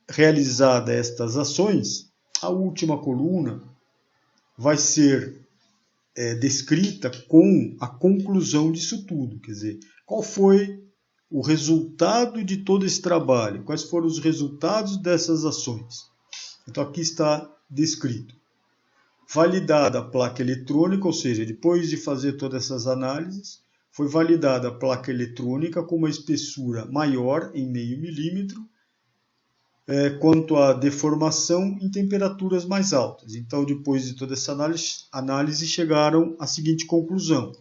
[SPEAKER 1] realizadas estas ações, a última coluna vai ser descrita com a conclusão disso tudo. Quer dizer, qual foi o resultado de todo esse trabalho? Quais foram os resultados dessas ações? Então aqui está descrito. Validada a placa eletrônica, ou seja, depois de fazer todas essas análises, foi validada a placa eletrônica com uma espessura maior em meio milímetro, quanto à deformação em temperaturas mais altas. Então, depois de toda essa análise chegaram à seguinte conclusão.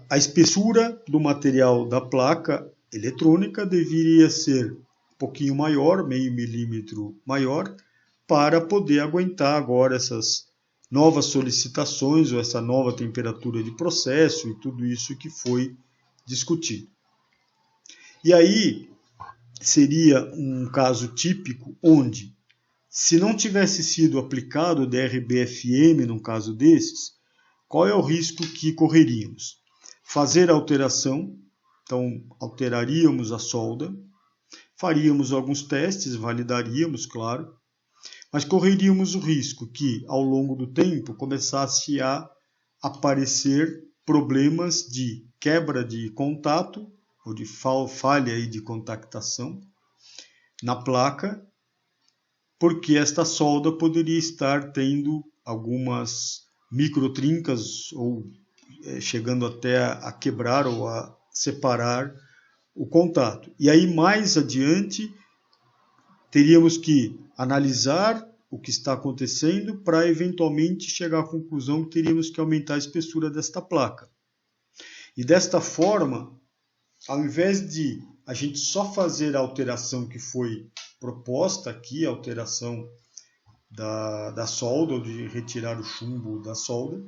[SPEAKER 1] A espessura do material da placa eletrônica deveria ser um pouquinho maior, meio milímetro maior, para poder aguentar agora essas novas solicitações ou essa nova temperatura de processo e tudo isso que foi discutido. E aí seria um caso típico onde, se não tivesse sido aplicado o DRBFM num caso desses, qual é o risco que correríamos? Fazer alteração, então alteraríamos a solda, faríamos alguns testes, validaríamos, claro, mas correríamos o risco que, ao longo do tempo, começasse a aparecer problemas de quebra de contato, ou de falha de contactação na placa, porque esta solda poderia estar tendo algumas microtrincas ou chegando até a quebrar ou a separar o contato. E aí mais adiante teríamos que analisar o que está acontecendo para eventualmente chegar à conclusão que teríamos que aumentar a espessura desta placa. E desta forma, ao invés de a gente só fazer a alteração que foi proposta aqui, a alteração da solda, ou de retirar o chumbo da solda.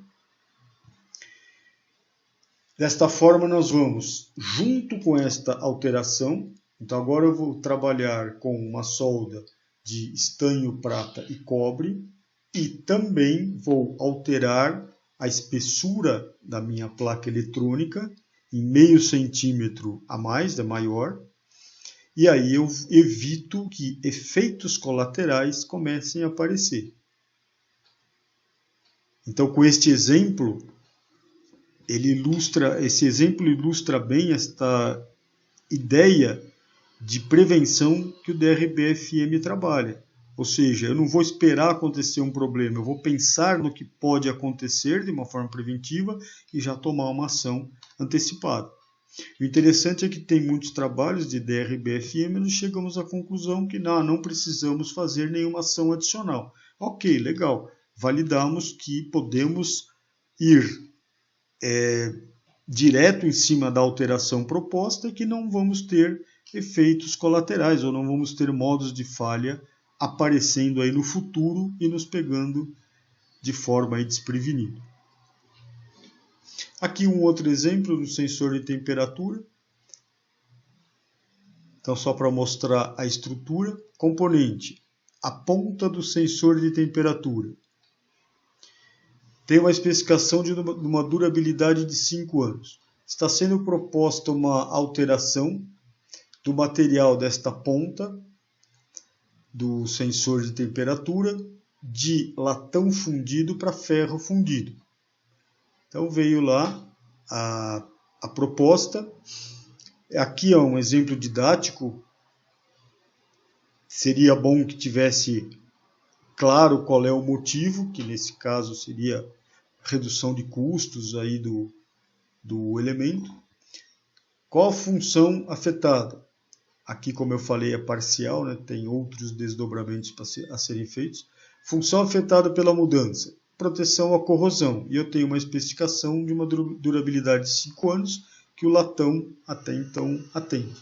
[SPEAKER 1] Desta forma, nós vamos, junto com esta alteração, então agora eu vou trabalhar com uma solda de estanho, prata e cobre, e também vou alterar a espessura da minha placa eletrônica em meio centímetro a mais, da maior, e aí eu evito que efeitos colaterais comecem a aparecer. Então, com este exemplo, esse exemplo ilustra bem esta ideia de prevenção que o DRB-FM trabalha. Ou seja, eu não vou esperar acontecer um problema, eu vou pensar no que pode acontecer de uma forma preventiva e já tomar uma ação antecipada. O interessante é que tem muitos trabalhos de DRB-FM e nós chegamos à conclusão que não precisamos fazer nenhuma ação adicional. Ok, legal. Validamos que podemos ir direto em cima da alteração proposta e que não vamos ter efeitos colaterais ou não vamos ter modos de falha aparecendo aí no futuro e nos pegando de forma aí desprevenida. Aqui um outro exemplo do sensor de temperatura. Então, só para mostrar a estrutura. Componente: a ponta do sensor de temperatura. Tem uma especificação de uma durabilidade de 5 anos. Está sendo proposta uma alteração do material desta ponta do sensor de temperatura de latão fundido para ferro fundido. Então veio lá a proposta. Aqui é um exemplo didático. Seria bom que tivesse claro qual é o motivo, que nesse caso seria redução de custos aí do elemento. Qual a função afetada? Aqui, como eu falei, é parcial, né? Tem outros desdobramentos a serem feitos. Função afetada pela mudança: proteção à corrosão. E eu tenho uma especificação de uma durabilidade de 5 anos que o latão até então atende.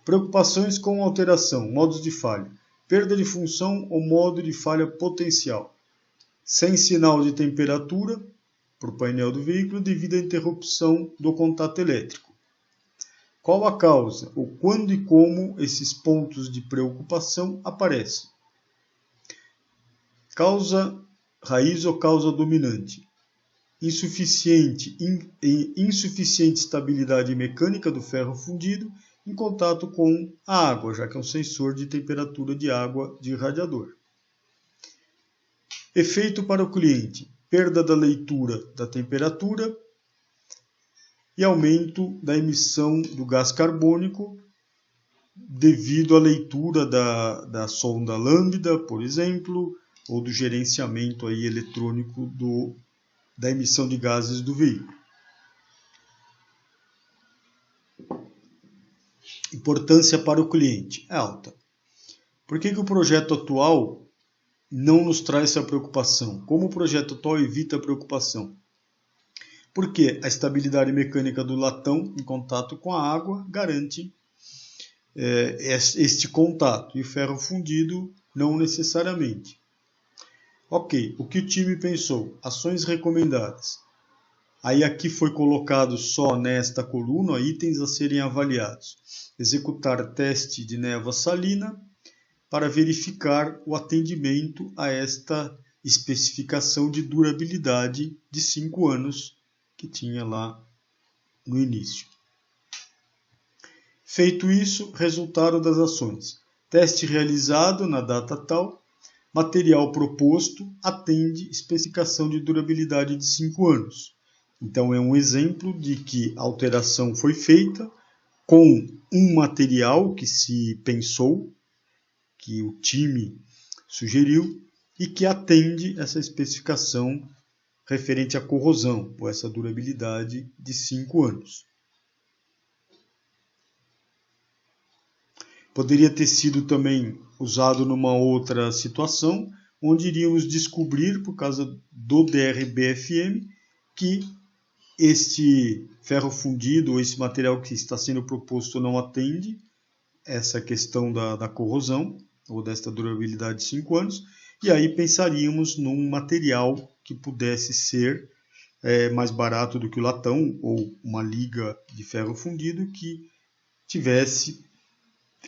[SPEAKER 1] Preocupações com alteração: modos de falha. Perda de função ou modo de falha potencial. Sem sinal de temperatura para o painel do veículo devido à interrupção do contato elétrico. Qual a causa, ou quando e como esses pontos de preocupação aparecem? Causa raiz ou causa dominante? Insuficiente estabilidade mecânica do ferro fundido em contato com a água, já que é um sensor de temperatura de água de radiador. Efeito para o cliente: perda da leitura da temperatura e aumento da emissão do gás carbônico devido à leitura da sonda lambda, por exemplo, ou do gerenciamento aí eletrônico da emissão de gases do veículo. Importância para o cliente é alta. Por que o projeto atual não nos traz essa preocupação? Como o projeto atual evita a preocupação? Porque a estabilidade mecânica do latão em contato com a água garante este contato, e o ferro fundido não necessariamente. Ok, o que o time pensou? Ações recomendadas. Aí aqui foi colocado só nesta coluna itens a serem avaliados. Executar teste de névoa salina para verificar o atendimento a esta especificação de durabilidade de 5 anos que tinha lá no início. Feito isso, resultado das ações. Teste realizado na data tal. Material proposto atende especificação de durabilidade de 5 anos. Então é um exemplo de que a alteração foi feita com um material que se pensou, que o time sugeriu e que atende essa especificação referente à corrosão, ou essa durabilidade de 5 anos. Poderia ter sido também usado numa outra situação, onde iríamos descobrir, por causa do DRB-FM, que este ferro fundido ou esse material que está sendo proposto não atende essa questão da corrosão, ou desta durabilidade de 5 anos, e aí pensaríamos num material que pudesse ser mais barato do que o latão, ou uma liga de ferro fundido que tivesse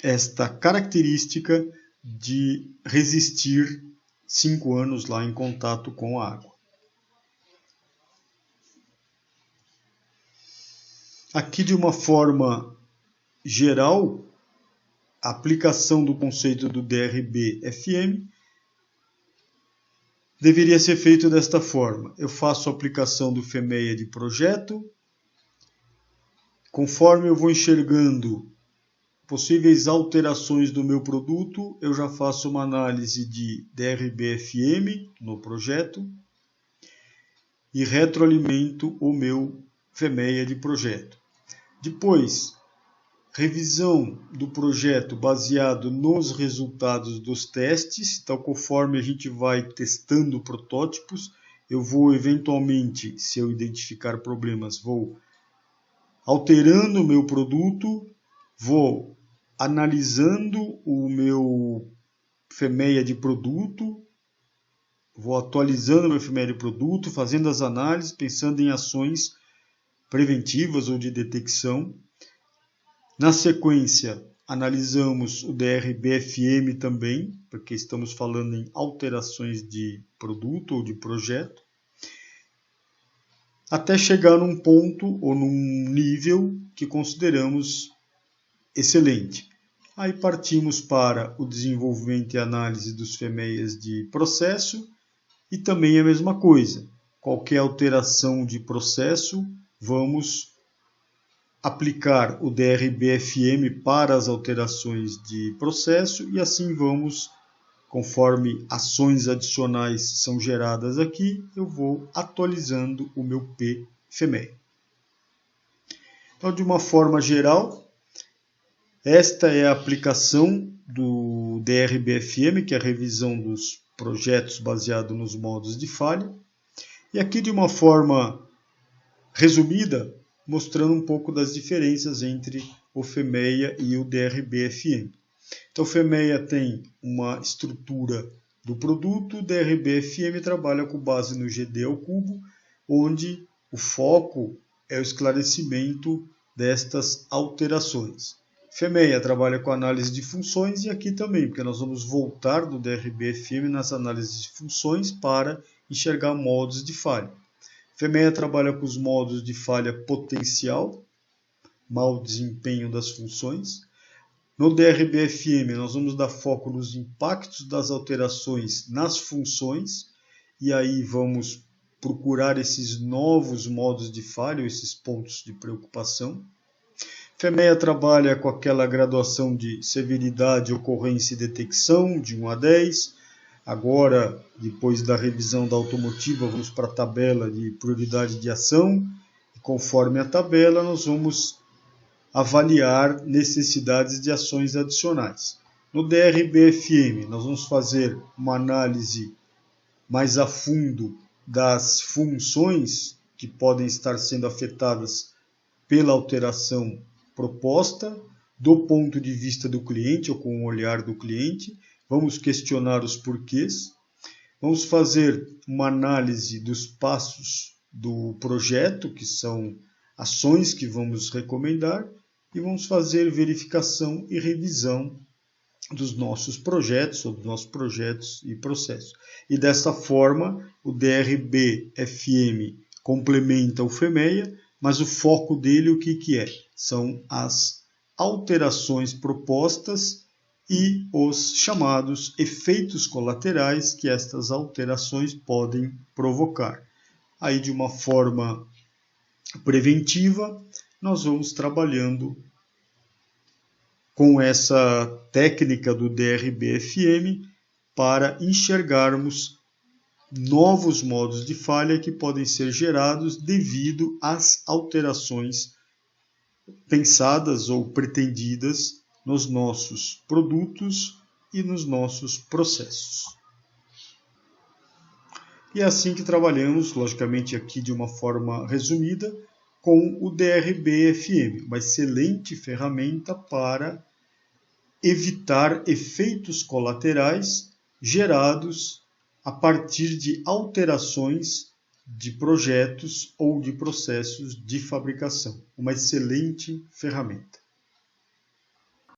[SPEAKER 1] esta característica de resistir 5 anos lá em contato com a água. Aqui, de uma forma geral, a aplicação do conceito do DRB-FM deveria ser feito desta forma. Eu faço a aplicação do FEMEA de projeto. Conforme eu vou enxergando possíveis alterações do meu produto, eu já faço uma análise de DRB-FM no projeto e retroalimento o meu FEMEA de projeto. Depois, revisão do projeto baseado nos resultados dos testes. Então, conforme a gente vai testando protótipos, eu vou eventualmente, se eu identificar problemas, vou alterando o meu produto, vou analisando o meu FEMEA de produto, vou atualizando o meu FEMEA de produto, fazendo as análises, pensando em ações preventivas ou de detecção. Na sequência, analisamos o DRB-FM também, porque estamos falando em alterações de produto ou de projeto, até chegar num ponto ou num nível que consideramos excelente. Aí partimos para o desenvolvimento e análise dos FEMEAs de processo e também a mesma coisa. Qualquer alteração de processo, vamos aplicar o DRB-FM para as alterações de processo e assim vamos, conforme ações adicionais são geradas aqui, eu vou atualizando o meu P-FEMEA. Então, de uma forma geral, esta é a aplicação do DRB-FM, que é a revisão dos projetos baseado nos modos de falha. E aqui, de uma forma resumida, mostrando um pouco das diferenças entre o FEMEA e o DRB-FM. Então, o FEMEA tem uma estrutura do produto, o DRB-FM trabalha com base no GD ao cubo, onde o foco é o esclarecimento destas alterações. FEMEA trabalha com análise de funções e aqui também, porque nós vamos voltar do DRB-FM nas análises de funções para enxergar modos de falha. FEMEA trabalha com os modos de falha potencial, mau desempenho das funções. No DRB-FM, nós vamos dar foco nos impactos das alterações nas funções, e aí vamos procurar esses novos modos de falha, ou esses pontos de preocupação. FEMEA trabalha com aquela graduação de severidade, ocorrência e detecção, de 1 a 10. Agora, depois da revisão da automotiva, vamos para a tabela de prioridade de ação. E conforme a tabela, nós vamos avaliar necessidades de ações adicionais. No DRB-FM, nós vamos fazer uma análise mais a fundo das funções que podem estar sendo afetadas pela alteração proposta, do ponto de vista do cliente ou com o olhar do cliente. Vamos questionar os porquês, vamos fazer uma análise dos passos do projeto, que são ações que vamos recomendar, e vamos fazer verificação e revisão dos nossos projetos, ou dos nossos projetos e processos. E dessa forma, o DRB-FM complementa o FEMEA, mas o foco dele, o que é? São as alterações propostas e os chamados efeitos colaterais que estas alterações podem provocar. Aí, de uma forma preventiva, nós vamos trabalhando com essa técnica do DRB-FM para enxergarmos novos modos de falha que podem ser gerados devido às alterações pensadas ou pretendidas nos nossos produtos e nos nossos processos. E é assim que trabalhamos, logicamente aqui de uma forma resumida, com o DRB-FM, uma excelente ferramenta para evitar efeitos colaterais gerados a partir de alterações de projetos ou de processos de fabricação. Uma excelente ferramenta.